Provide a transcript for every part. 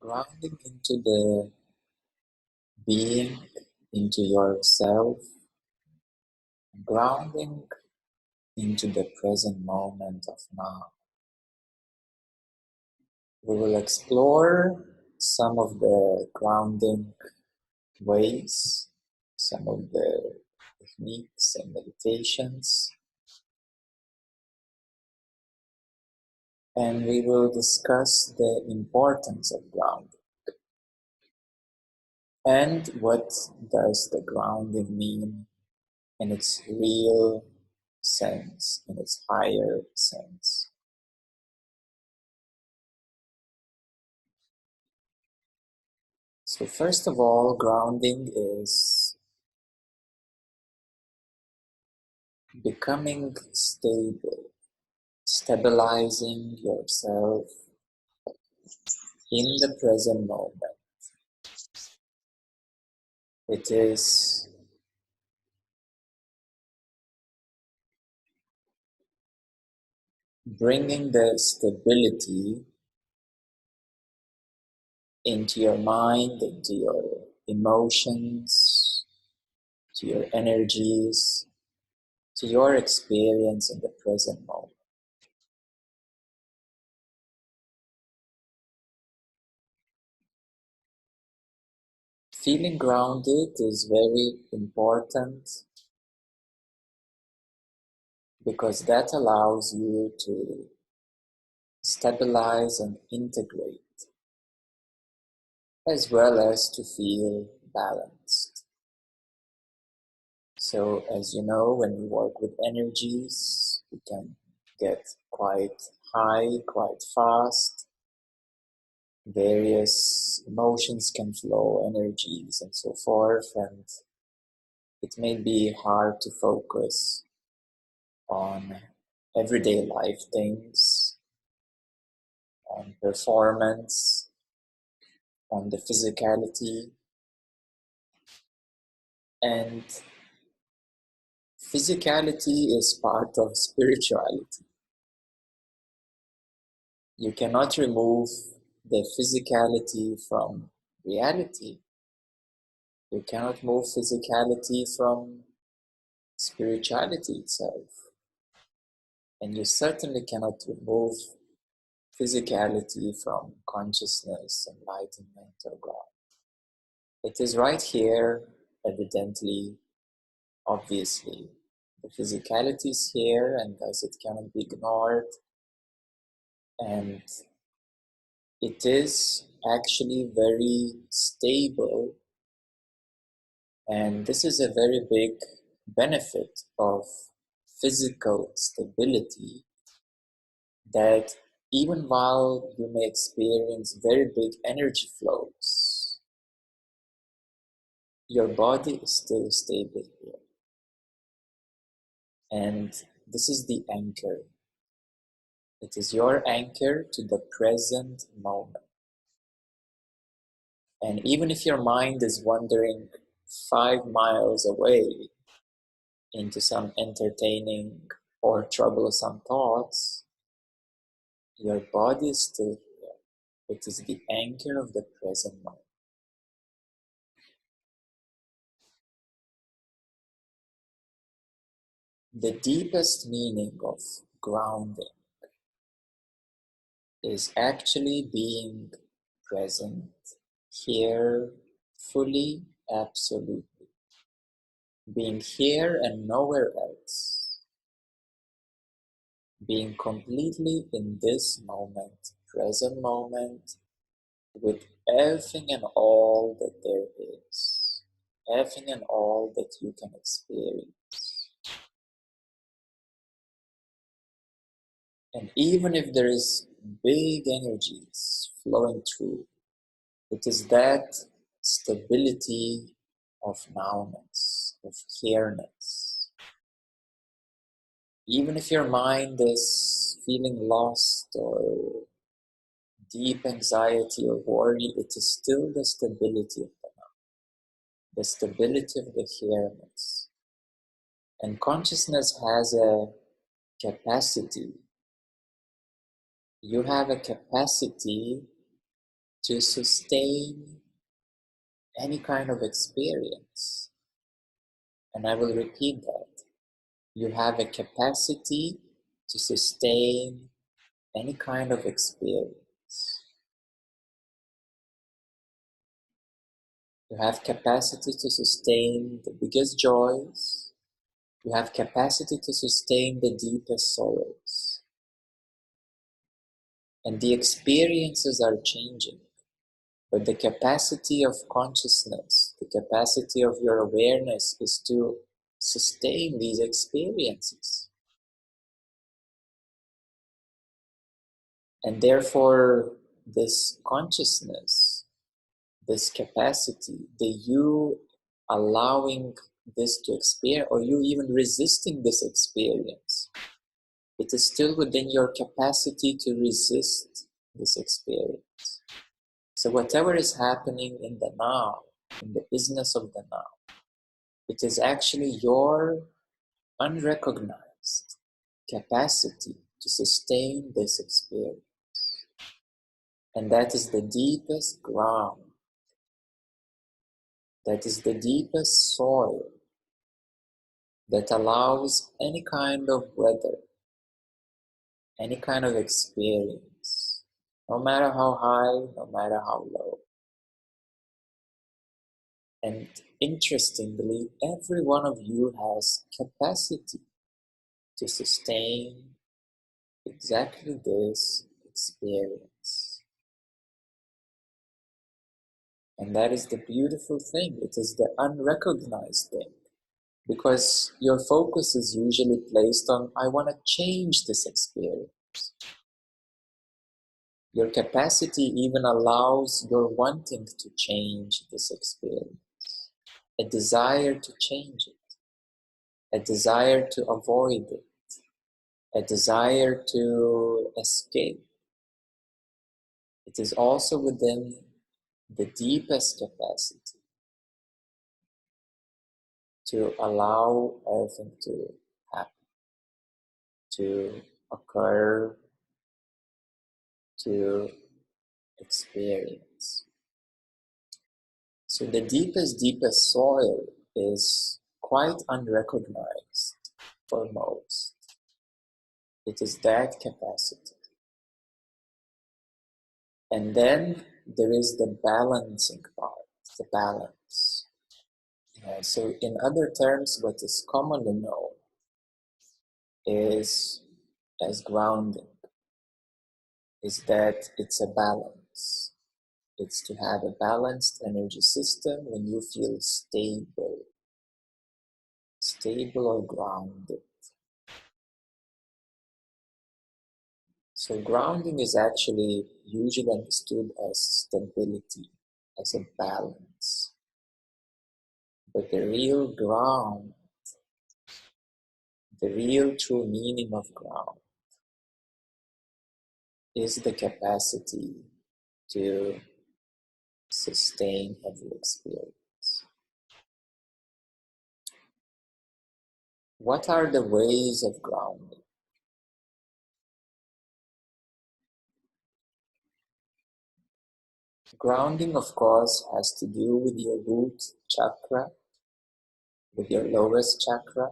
Grounding into the being, into yourself, grounding into the present moment of now. We will explore some of the grounding ways, some of the techniques and meditations, and we will discuss the importance of grounding and what does the grounding mean in its real sense, in its higher sense. So first of all, grounding is becoming stable, stabilizing yourself in the present moment. It is bringing the stability into your mind, into your emotions, to your energies, to your experience in the present moment. Feeling grounded is very important because that allows you to stabilize and integrate, as well as to feel balanced. So, as you know, when we work with energies, we can get quite high, quite fast. Various emotions can flow, energies, and so forth, and it may be hard to focus on everyday life things, on performance, on the physicality. And physicality is part of spirituality. You cannot remove the physicality from reality. You cannot move physicality from spirituality itself. And you certainly cannot remove physicality from consciousness, enlightenment, or God. It is right here, evidently, obviously. The physicality is here, and thus it cannot be ignored. And it is actually very stable, and this is a very big benefit of physical stability, that even while you may experience very big energy flows, your body is still stable here. And this is the anchor. It is your anchor to the present moment. And even if your mind is wandering 5 miles away into some entertaining or troublesome thoughts, your body is still here. It is the anchor of the present moment. The deepest meaning of grounding is actually being present here fully, absolutely. Being here and nowhere else. Being completely in this moment, present moment, with everything and all that there is. Everything and all that you can experience. And even if there is big energies flowing through, it is that stability of nowness, of here-ness. Even if your mind is feeling lost or deep anxiety or worry, it is still the stability of the now, the stability of the here-ness. And consciousness has a capacity. You have a capacity to sustain any kind of experience. And I will repeat that. You have a capacity to sustain any kind of experience. You have capacity to sustain the biggest joys. You have capacity to sustain the deepest sorrows. And the experiences are changing. But the capacity of consciousness, the capacity of your awareness is to sustain these experiences. And therefore, this consciousness, this capacity, the you allowing this to experience, or you even resisting this experience, it is still within your capacity to resist this experience. So whatever is happening in the now, in the business of the now, it is actually your unrecognized capacity to sustain this experience. And that is the deepest ground. That is the deepest soil that allows any kind of weather, any kind of experience, no matter how high, no matter how low. And interestingly, every one of you has capacity to sustain exactly this experience. And that is the beautiful thing. It is the unrecognized thing. Because your focus is usually placed on, I want to change this experience. Your capacity even allows your wanting to change this experience. A desire to change it. A desire to avoid it. A desire to escape. It is also within the deepest capacity to allow everything to happen, to occur, to experience. So the deepest soil is quite unrecognized for most. It is that capacity. And then there is the balancing part, the balance. So in other terms, what is commonly known is as grounding, is that it's a balance. It's to have a balanced energy system when you feel stable or grounded. So grounding is actually usually understood as stability, as a balance. But the real ground, the real true meaning of ground is the capacity to sustain every experience. What are the ways of grounding? Grounding, of course, has to do with your root chakra, with your lowest chakra,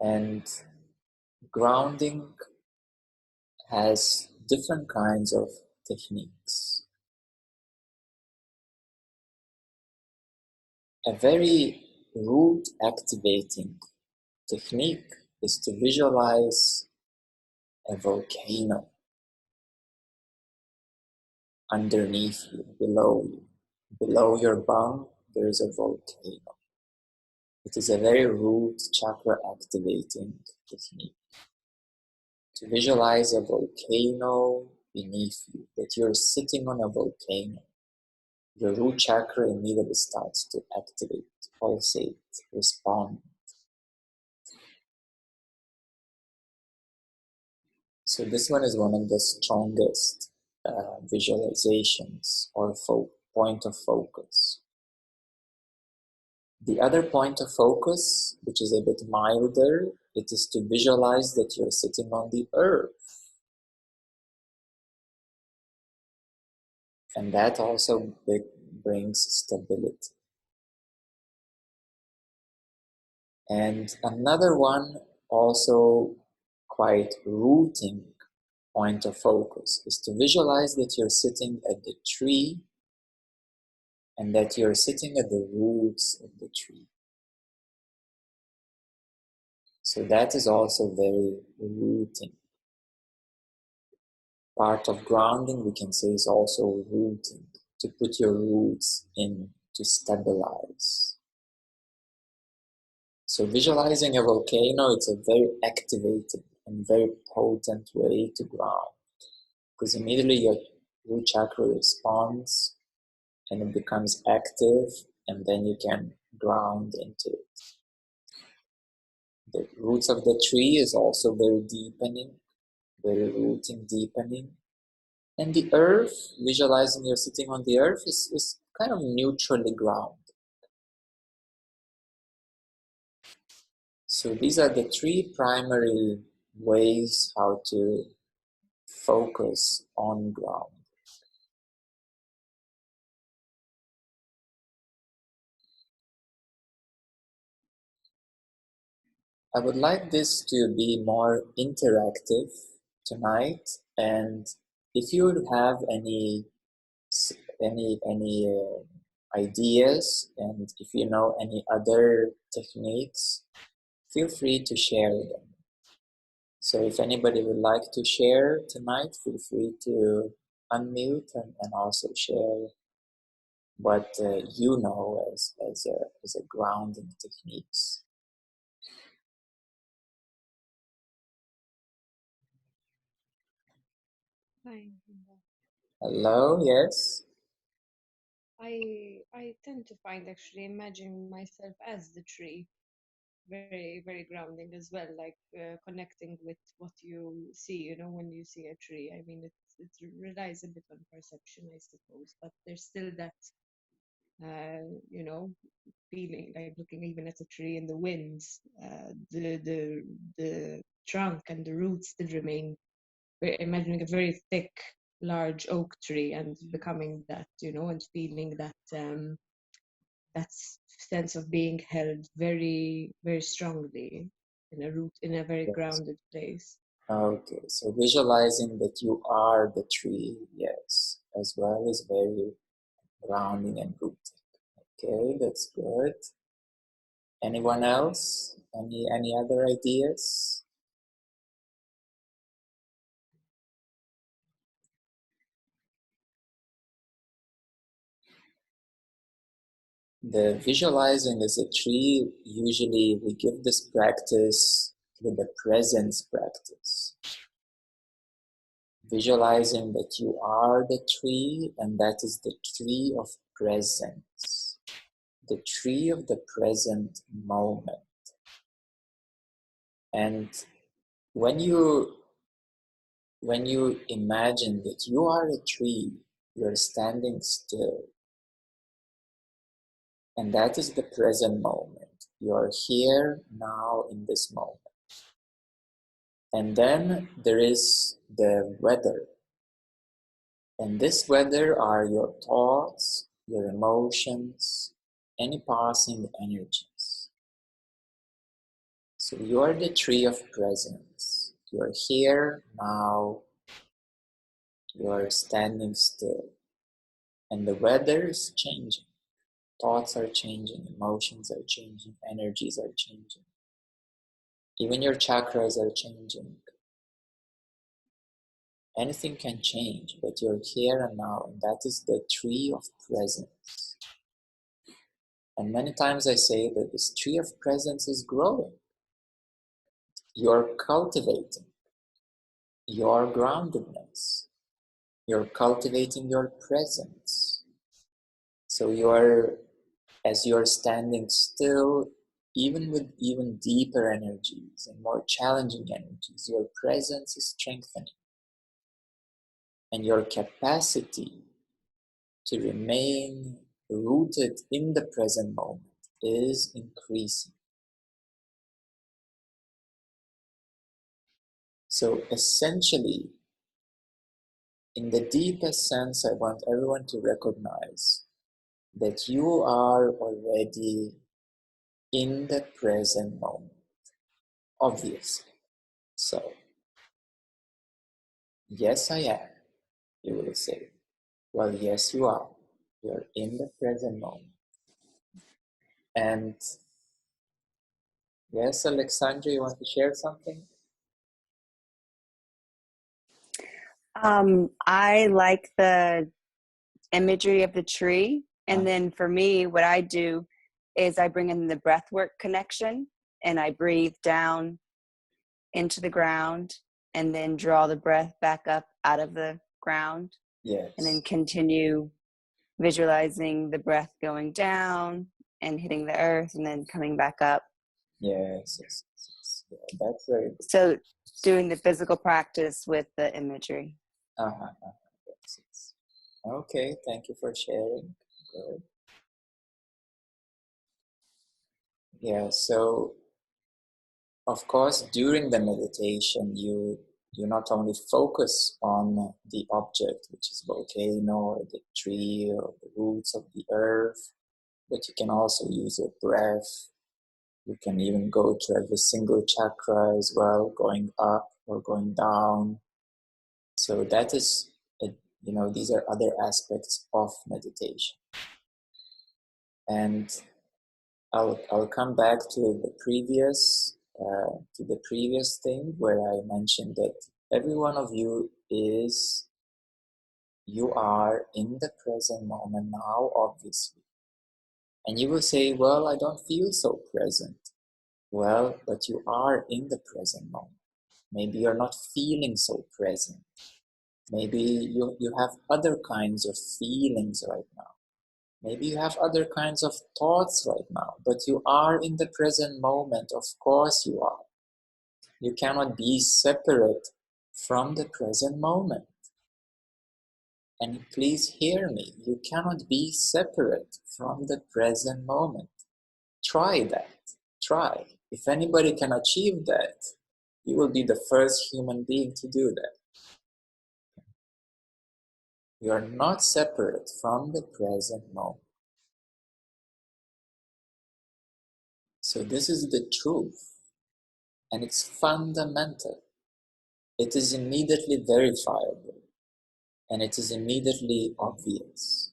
and grounding has different kinds of techniques. A very root activating technique is to visualize a volcano underneath you, below you. Below your bum, there is a volcano. It is a very root chakra activating technique. To visualize a volcano beneath you, that you're sitting on a volcano. Your root chakra immediately starts to activate, pulsate, respond. So this one is one of the strongest visualizations or point of focus. The other point of focus, which is a bit milder, it is to visualize that you're sitting on the earth. And that also brings stability. And another one, also quite rooting point of focus, is to visualize that you're sitting at the tree and that you're sitting at the roots of the tree. So that is also very rooting. Part of grounding, we can say, is also rooting, to put your roots in, to stabilize. So visualizing a volcano, it's a very activated and very potent way to ground, because immediately your root chakra responds and it becomes active, and then you can ground into it. The roots of the tree is also very deepening, very rooting, deepening. And the earth, visualizing you're sitting on the earth, is kind of neutrally grounded. So these are the three primary ways how to focus on ground. I would like this to be more interactive tonight, and if you would have any ideas, and if you know any other techniques, feel free to share them. So if anybody would like to share tonight, feel free to unmute and also share what you know as a grounding techniques. Hi. Hello, yes. I tend to find actually imagining myself as the tree very, very grounding as well, like connecting with what you see, you know, when you see a tree. I mean, it relies a bit on perception, I suppose, but there's still that, you know, feeling like looking even at a tree in the winds, the trunk and the roots still remain. Imagining a very thick, large oak tree and becoming that, you know, and feeling that that sense of being held very, very strongly in a root, in a very Yes. grounded place. Okay, so visualizing that you are the tree, yes, as well, is very grounding and rooting. Okay, that's good. Anyone else? Any other ideas? The visualizing as a tree, usually we give this practice with the presence practice. Visualizing that you are the tree, and that is the tree of presence, the tree of the present moment. And when you imagine that you are a tree, you're standing still, and that is the present moment. You're here now in this moment. And then there is the weather. And this weather are your thoughts, your emotions, any passing energies. So you are the tree of presence. You are here now. You are standing still. And the weather is changing. Thoughts are changing, emotions are changing, energies are changing. Even your chakras are changing. Anything can change, but you're here and now, and that is the tree of presence. And many times I say that this tree of presence is growing. You're cultivating your groundedness. You're cultivating your presence. So as you're standing still, even with even deeper energies and more challenging energies, your presence is strengthening. And your capacity to remain rooted in the present moment is increasing. So essentially, in the deepest sense, I want everyone to recognize that you are already in the present moment, obviously. So, yes, I am, you will say. Well, yes, you are. You're in the present moment. And yes, Alexandra, you want to share something? I like the imagery of the tree. And then for me, what I do is I bring in the breathwork connection and I breathe down into the ground and then draw the breath back up out of the ground. Yes. And then continue visualizing the breath going down and hitting the earth and then coming back up. Yes, yes, yes. Yeah, that's very good. So doing the physical practice with the imagery. Yes, yes. Okay, thank you for sharing. Good. Yeah, so of course, during the meditation, you not only focus on the object, which is volcano or the tree or the roots of the earth, but you can also use your breath. You can even go to every single chakra as well, going up or going down. So that is, these are other aspects of meditation. And I'll come back to the previous thing where I mentioned that every one of you are in the present moment now, obviously. And you will say, well, I don't feel so present. Well, but you are in the present moment. Maybe you're not feeling so present. Maybe you have other kinds of feelings right now. Maybe you have other kinds of thoughts right now, but you are in the present moment. Of course you are. You cannot be separate from the present moment. And please hear me, you cannot be separate from the present moment. Try that. Try. If anybody can achieve that, you will be the first human being to do that. You are not separate from the present moment. So this is the truth, and it's fundamental. It is immediately verifiable, and it is immediately obvious.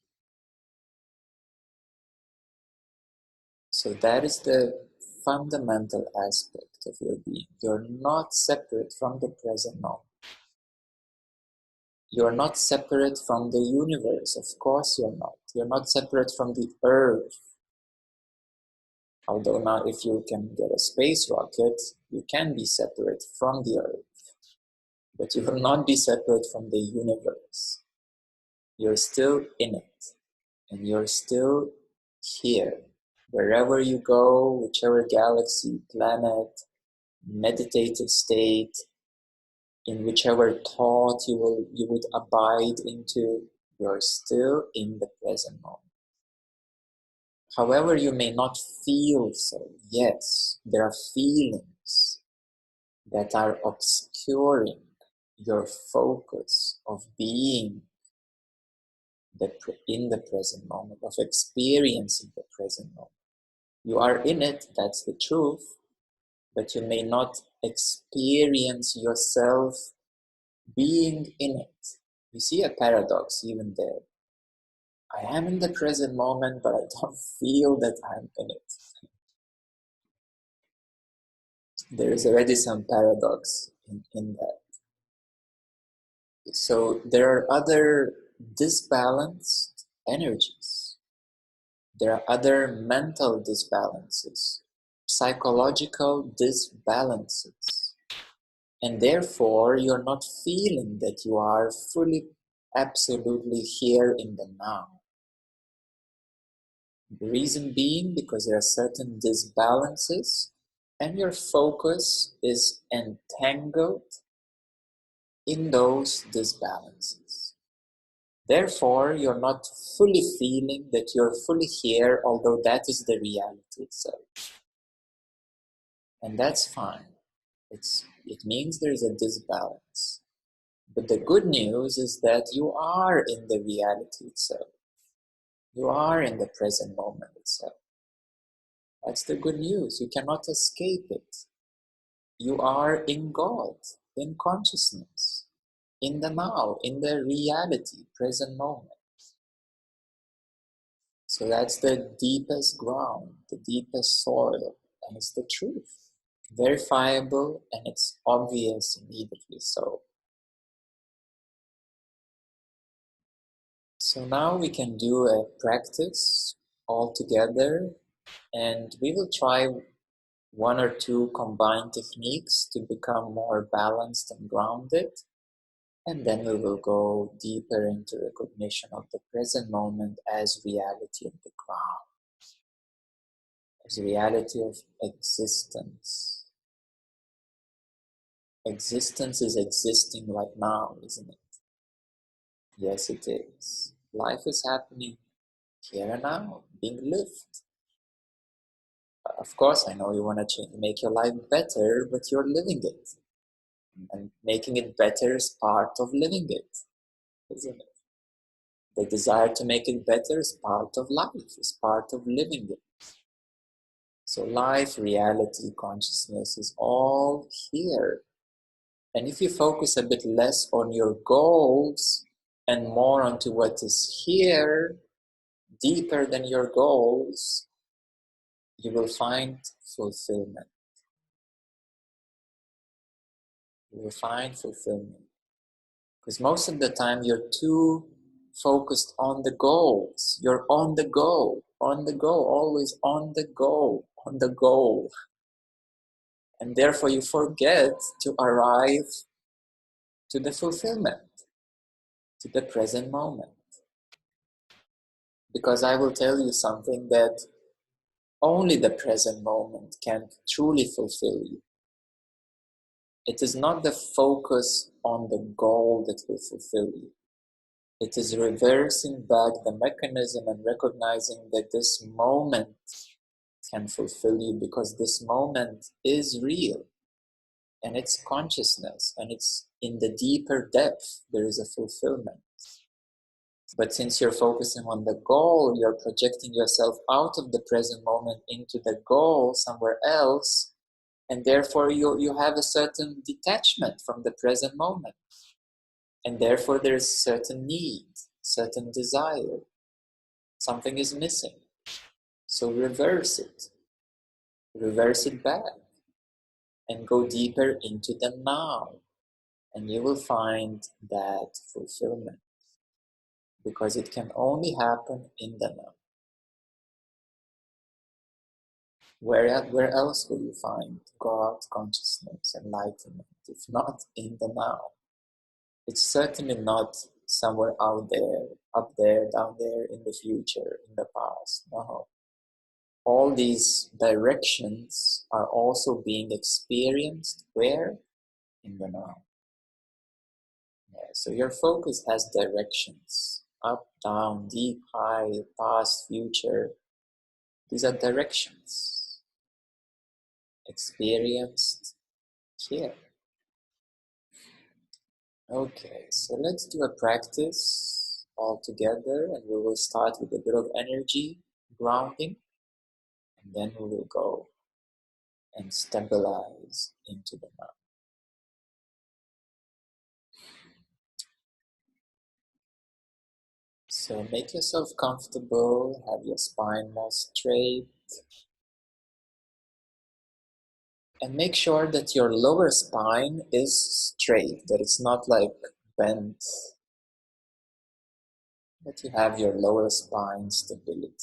So that is the fundamental aspect of your being. You're not separate from the present moment. You're not separate from the universe. Of course you're not. You're not separate from the earth. Although now if you can get a space rocket, you can be separate from the earth. But you will not be separate from the universe. You're still in it. And you're still here. Wherever you go, whichever galaxy, planet, meditative state, in whichever thought you would abide into, you're still in the present moment. However, you may not feel so. Yes, there are feelings that are obscuring your focus of being in the present moment, of experiencing the present moment. You are in it, that's the truth, but you may not experience yourself being in it. You see a paradox even there. I am in the present moment, but I don't feel that I'm in it. There is already some paradox in that. So there are other disbalanced energies. There are other mental disbalances, psychological disbalances. And therefore, you're not feeling that you are fully, absolutely here in the now. The reason being because there are certain disbalances and your focus is entangled in those disbalances. Therefore, you're not fully feeling that you're fully here, although that is the reality itself. And that's fine. It means there's a disbalance. But the good news is that you are in the reality itself. You are in the present moment itself. That's the good news. You cannot escape it. You are in God, in consciousness, in the now, in the reality, present moment. So that's the deepest ground, the deepest soil, and it's the truth. Verifiable, and it's obvious immediately so. So now we can do a practice all together, and we will try one or two combined techniques to become more balanced and grounded. And then we will go deeper into recognition of the present moment as reality of the ground, as reality of existence. Existence is existing right now, isn't it? Yes, it is. Life is happening here and now, being lived. Of course, I know you want to make your life better, but you're living it. And making it better is part of living it, isn't it? The desire to make it better is part of life, is part of living it. So life, reality, consciousness is all here. And if you focus a bit less on your goals and more onto what is here, deeper than your goals, you will find fulfillment. You will find fulfillment. Because most of the time you're too focused on the goals. You're on the go, always on the go, on the goal. And therefore you forget to arrive to the fulfillment, to the present moment. Because I will tell you something that only the present moment can truly fulfill you. It is not the focus on the goal that will fulfill you. It is reversing back the mechanism and recognizing that this moment can fulfill you because this moment is real and it's consciousness and it's in the deeper depth there is a fulfillment. But since you're focusing on the goal, you're projecting yourself out of the present moment into the goal somewhere else, and therefore you have a certain detachment from the present moment. And therefore there is certain need, certain desire. Something is missing. So reverse it. Reverse it back. And go deeper into the now. And you will find that fulfillment. Because it can only happen in the now. Where else will you find God, consciousness, enlightenment, if not in the now? It's certainly not somewhere out there, up there, down there, in the future, in the past. No. All these directions are also being experienced where? In the now. Yeah, so your focus has directions. Up, down, deep, high, past, future. These are directions. Experienced here. Okay, so let's do a practice all together, and we will start with a bit of energy grounding, and then we will go and stabilize into the now. So make yourself comfortable, have your spine more straight, and make sure that your lower spine is straight, that it's not like bent, that you have your lower spine stability.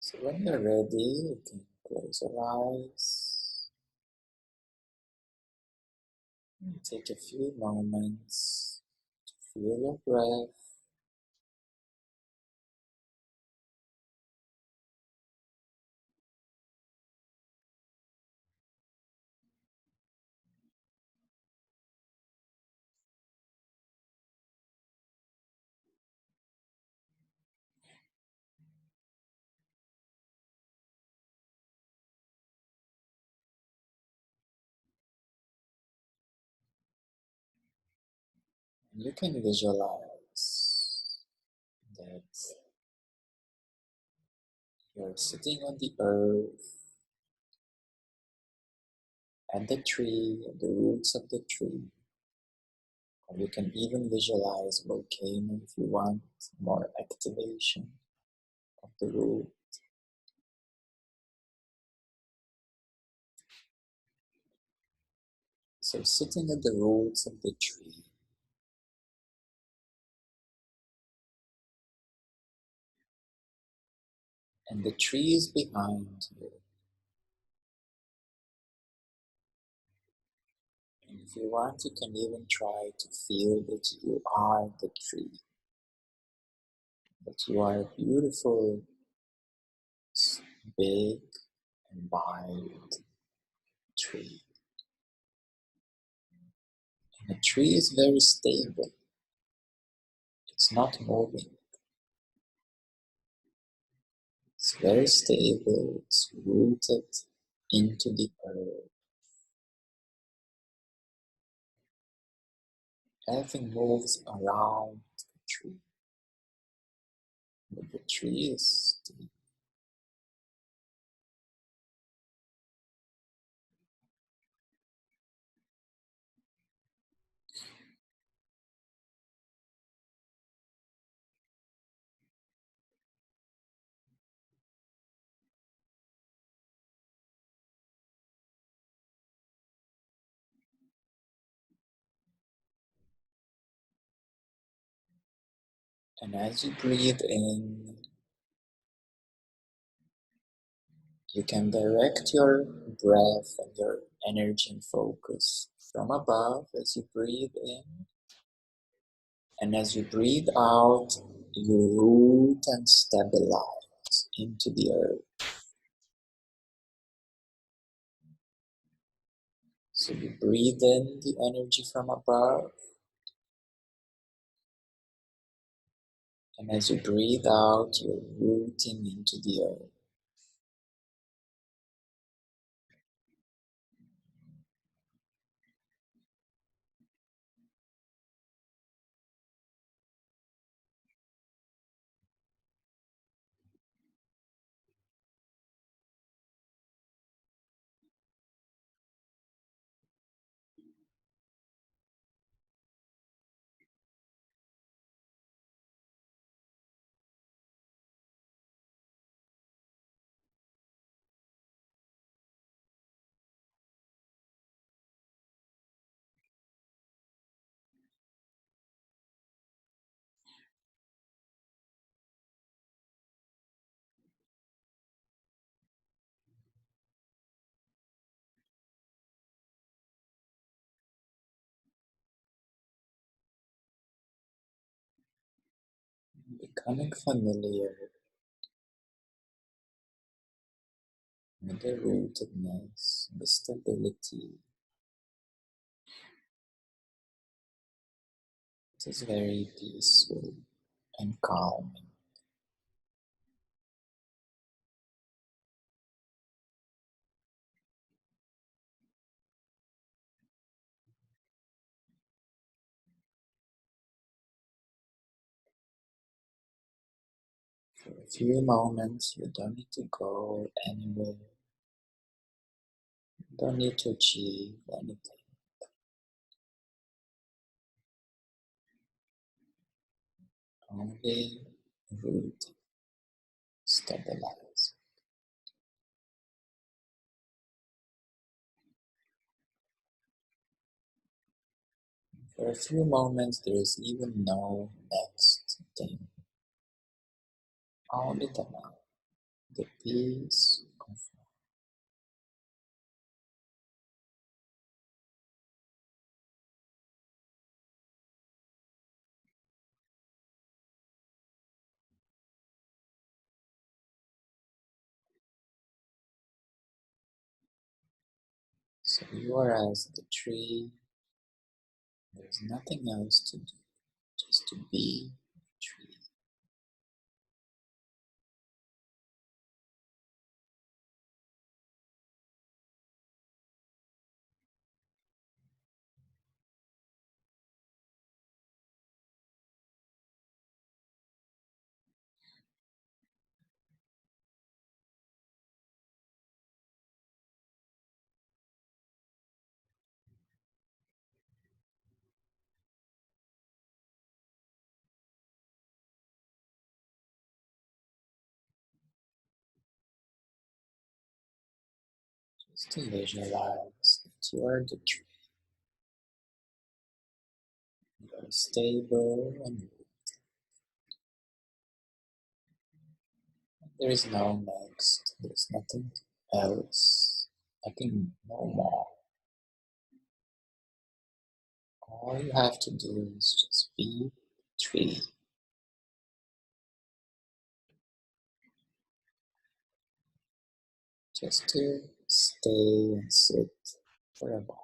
So when you're ready, you can close your eyes and take a few moments to feel your breath. You can visualize that you're sitting on the earth, at the tree, at the roots of the tree, or you can even visualize volcano if you want more activation of the root. So sitting at the roots of the tree, and the tree is behind you. And if you want, you can even try to feel that you are the tree, that you are a beautiful, big and wide tree. And the tree is very stable. It's not moving. It's very stable. It's rooted into the earth. Everything moves around the tree. But the tree is still. And as you breathe in, you can direct your breath and your energy and focus from above as you breathe in. And as you breathe out, you root and stabilize into the earth. So you breathe in the energy from above, and as you breathe out, you're rooting into the earth. Becoming familiar with the rootedness, the stability. It is very peaceful and calming. For a few moments, you don't need to go anywhere. You don't need to achieve anything. Only root, stabilize. For a few moments, there is even no next thing. Only the now, the peace of So you are as the tree, there is nothing else to do, just to be a tree. Just to visualize that you are the tree. You are stable and there is no next. There is nothing else. Nothing no more. All you have to do is just be tree. Just to stay and sit for a while.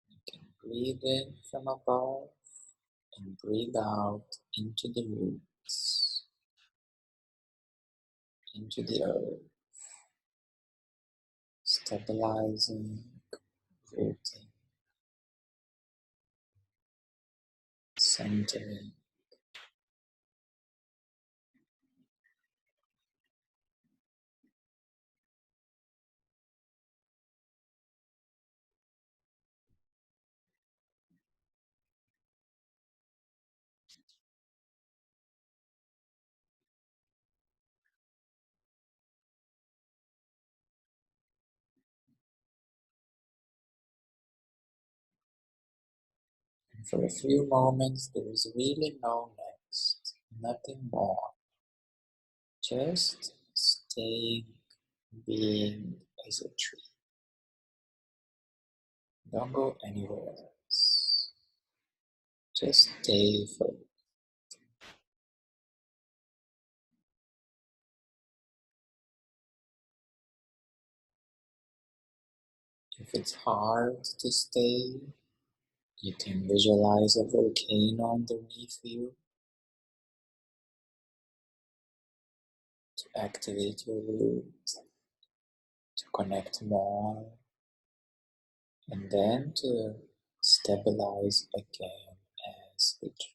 You can breathe in from above and breathe out into the roots, into the earth, stabilizing, rooting, centering. And for a few moments, there is really no next, nothing more. Just staying, being as a tree. Don't go anywhere else. Just stay for. If it's hard to stay, you can visualize a volcano underneath you to activate your root, to connect more, and then to stabilize again as the tree.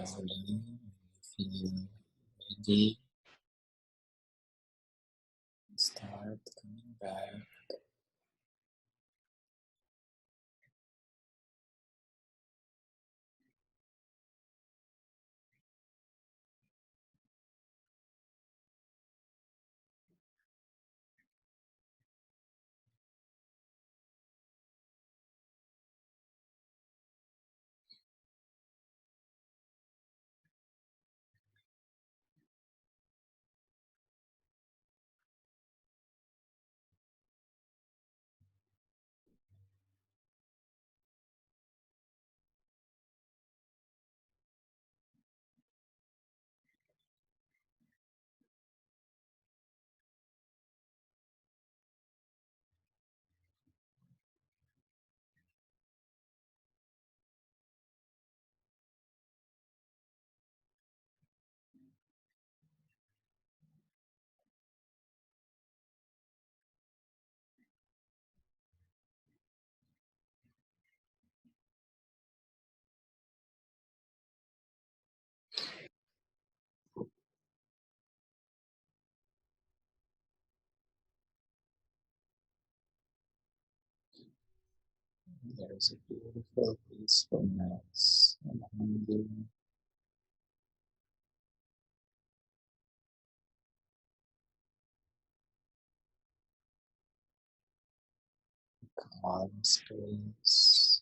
slowly, feel ready, start coming back. There is a beautiful peacefulness among you, calm space.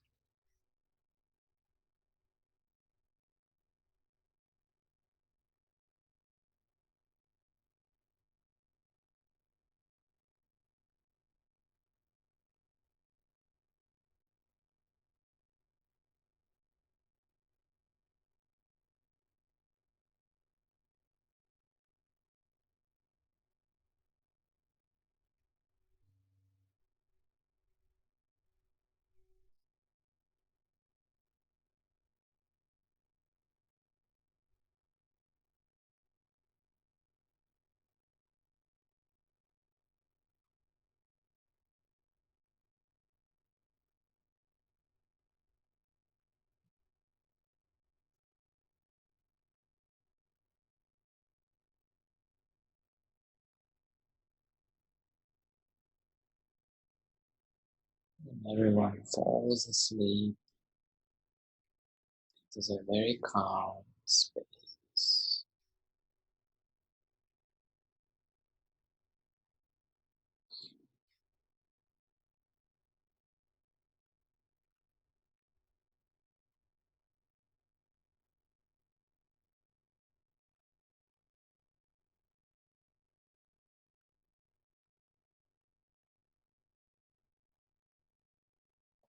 When everyone falls asleep, it is a very calm space.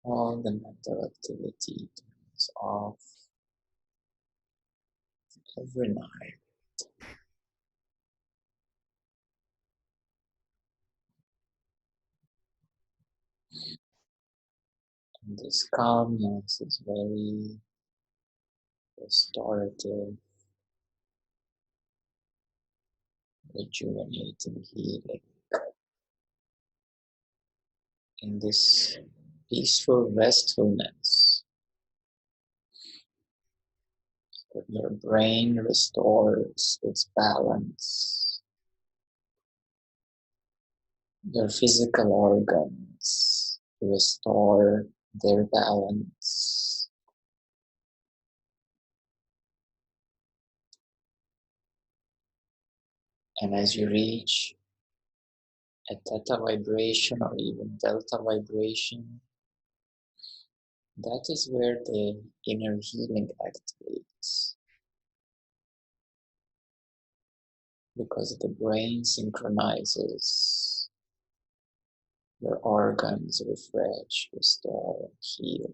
All the mental activity turns off every night. And this calmness is very restorative, rejuvenating, healing. In this peaceful restfulness, your brain restores its balance, your physical organs restore their balance, and as you reach a theta vibration or even delta vibration, that is where the inner healing activates, because the brain synchronizes, your organs refresh, restore, heal.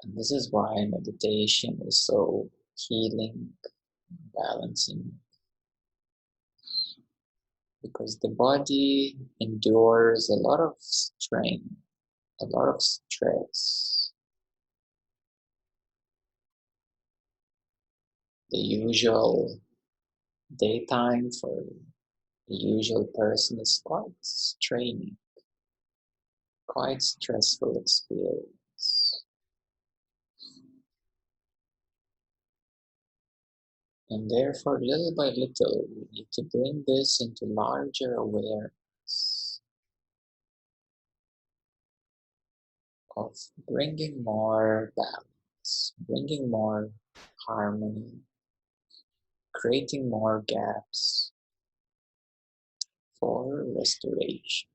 And this is why meditation is so healing, balancing, because the body endures a lot of strain, a lot of stress. The usual daytime for the usual person is quite straining, quite stressful experience. And therefore, little by little, we need to bring this into larger awareness of bringing more balance, bringing more harmony, creating more gaps for restoration.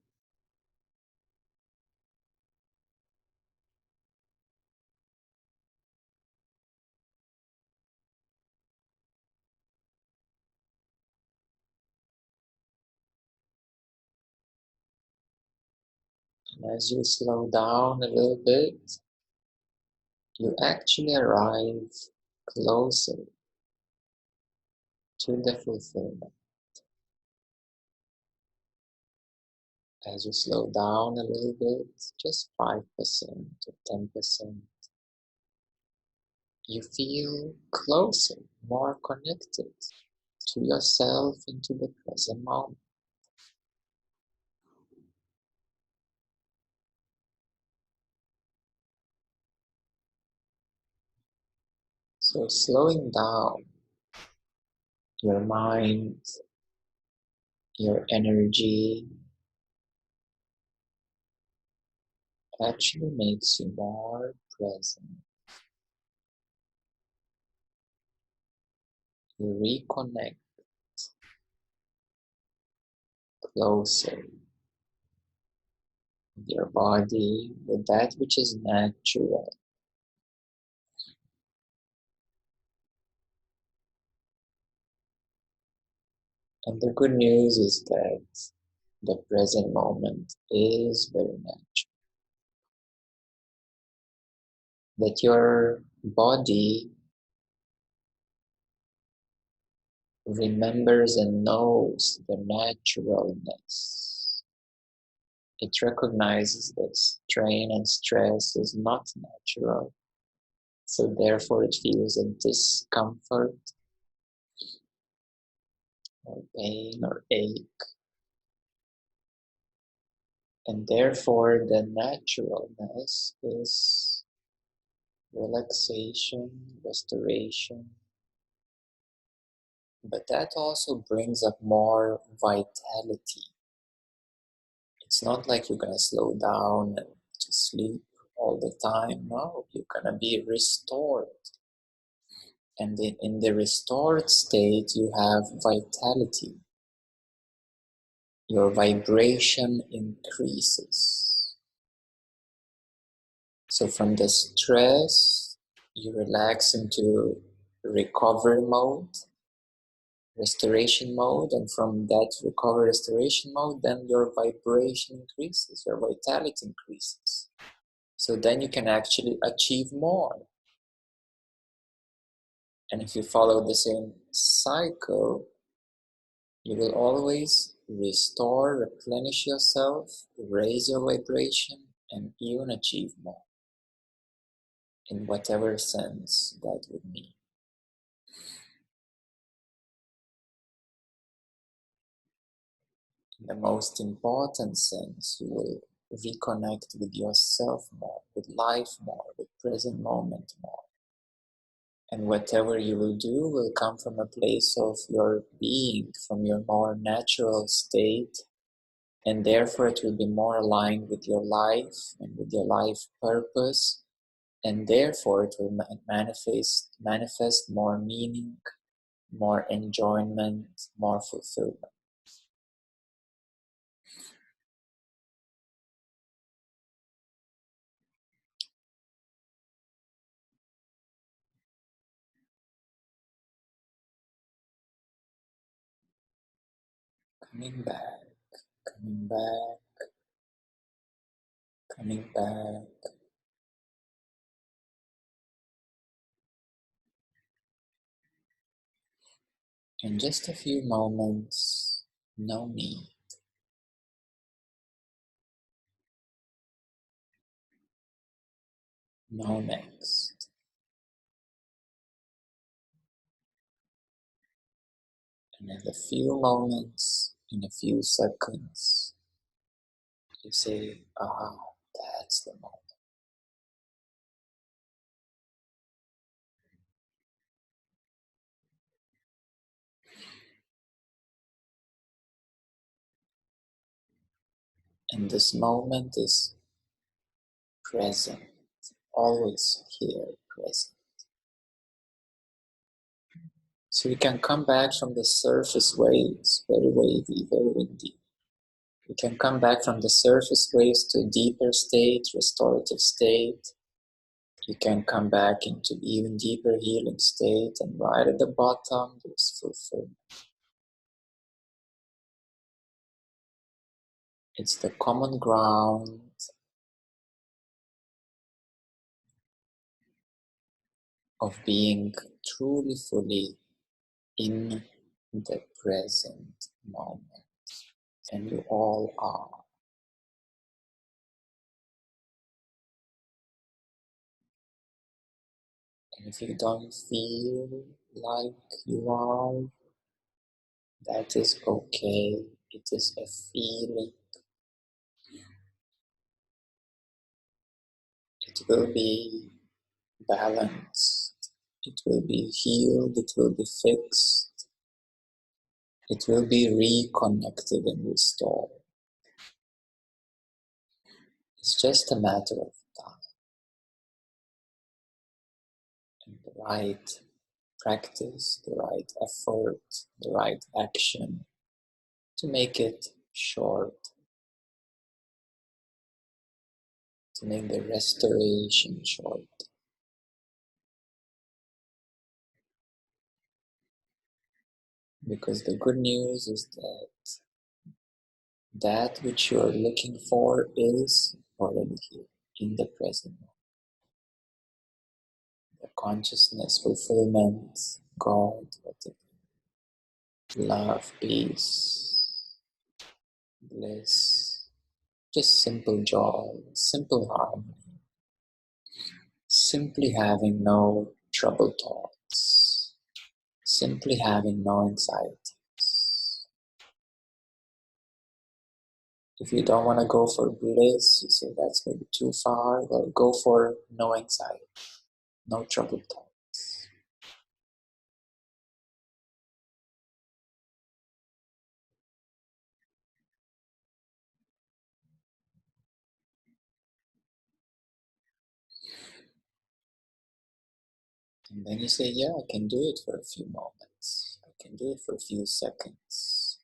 And as you slow down a little bit, you actually arrive closer to the fulfillment. As you slow down a little bit, just 5% or 10%, you feel closer, more connected to yourself and to the present moment. So slowing down your mind, your energy actually makes you more present. You reconnect closer with your body, with that which is natural. And the good news is that the present moment is very natural. That your body remembers and knows the naturalness. It recognizes that strain and stress is not natural. So therefore it feels a discomfort or pain or ache. And therefore the naturalness is relaxation, restoration. But that also brings up more vitality. It's not like you're gonna slow down and just sleep all the time. No, you're gonna be restored. And in the restored state, you have vitality. Your vibration increases. So from the stress, you relax into recovery mode, restoration mode, and from that recovery restoration mode, then your vibration increases, your vitality increases. So then you can actually achieve more. And if you follow the same cycle, you will always restore, replenish yourself, raise your vibration, and even achieve more, in whatever sense that would mean. In the most important sense, you will reconnect with yourself more, with life more, with present moment more. And whatever you will do will come from a place of your being, from your more natural state, and therefore it will be more aligned with your life and with your life purpose, and therefore it will manifest more meaning, more enjoyment, more fulfillment. Coming back, coming back, coming back. In just a few moments, no me. No next. And in a few moments, in a few seconds, you say, ah, That's the moment. And this moment is present, always here, present. So we can come back from the surface waves, very wavy, very windy. We can come back from the surface waves to a deeper state, restorative state. You can come back into even deeper healing state, and right at the bottom there's fulfillment. It's the common ground of being truly fully in the present moment. And you all are. And if you don't feel like you are, that is okay. It is a feeling. It will be balanced. It will be healed. It will be fixed. It will be reconnected and restored. It's just a matter of time. And the right practice, the right effort, the right action to make it short, to make the restoration short. Because the good news is that which you are looking for is already here, in the present moment. The consciousness, fulfillment, God, whatever. Love, peace, bliss, just simple joy, simple harmony, simply having no troubled thoughts, simply having no anxieties. If you don't want to go for bliss, you say that's maybe too far, well, go for no anxiety, no troubled thoughts. And then you say, yeah, I can do it for a few moments. I can do it for a few seconds.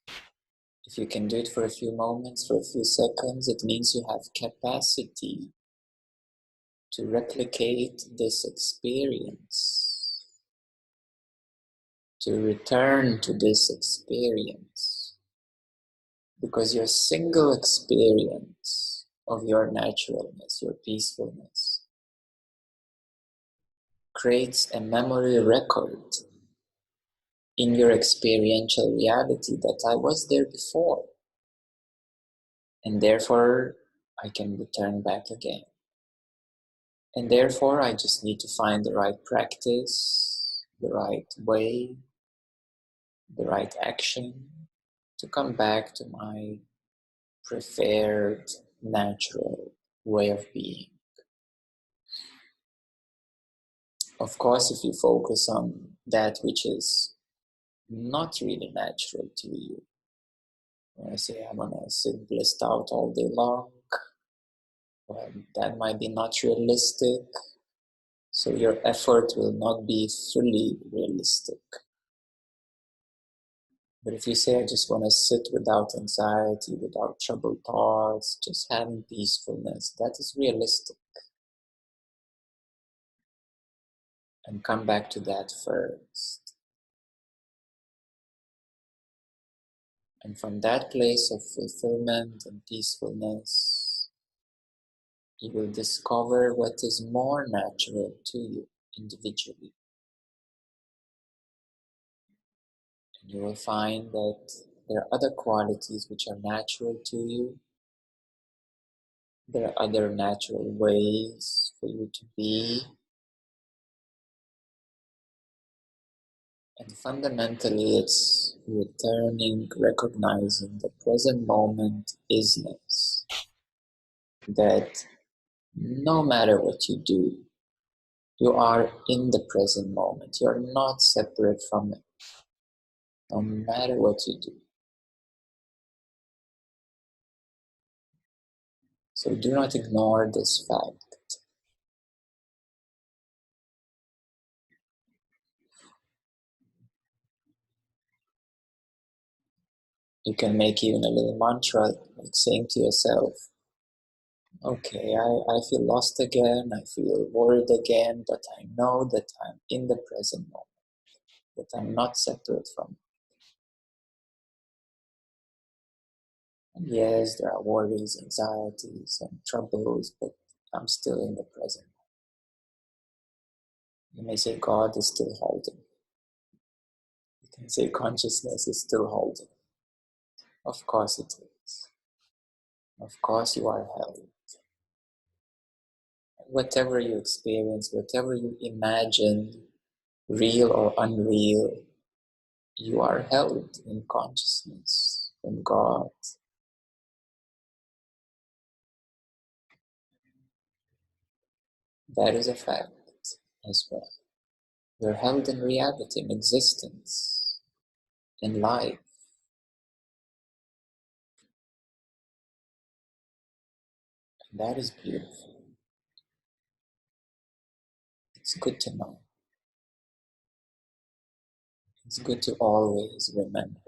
If you can do it for a few moments, for a few seconds, it means you have capacity to replicate this experience, to return to this experience. Because your single experience of your naturalness, your peacefulness, creates a memory record in your experiential reality that I was there before, and therefore I can return back again. And therefore I just need to find the right practice, the right way, the right action to come back to my preferred natural way of being. Of course, if you focus on that which is not really natural to you, when I say I'm gonna sit blissed out all day long, well, that might be not realistic, so your effort will not be fully realistic. But if you say, I just want to sit without anxiety, without troubled thoughts, just having peacefulness, that is realistic. And come back to that first. And from that place of fulfillment and peacefulness, you will discover what is more natural to you individually. And you will find that there are other qualities which are natural to you. There are other natural ways for you to be. And fundamentally, it's returning, recognizing the present moment isness. That No matter what you do, you are in the present moment. You are not separate from it, no matter what you do. So do not ignore this fact. You can make even a little mantra, like saying to yourself, okay, I feel lost again, I feel worried again, but I know that I'm in the present moment, that I'm not separate from it. And yes, there are worries, anxieties, and troubles, but I'm still in the present. You may say God is still holding. You can say consciousness is still holding. Of course it is. Of course you are held. Whatever you experience, whatever you imagine, real or unreal, you are held in consciousness, in God. That is a fact as well. You're held in reality, in existence, in life. And that is beautiful. It's good to know. It's good to always remember.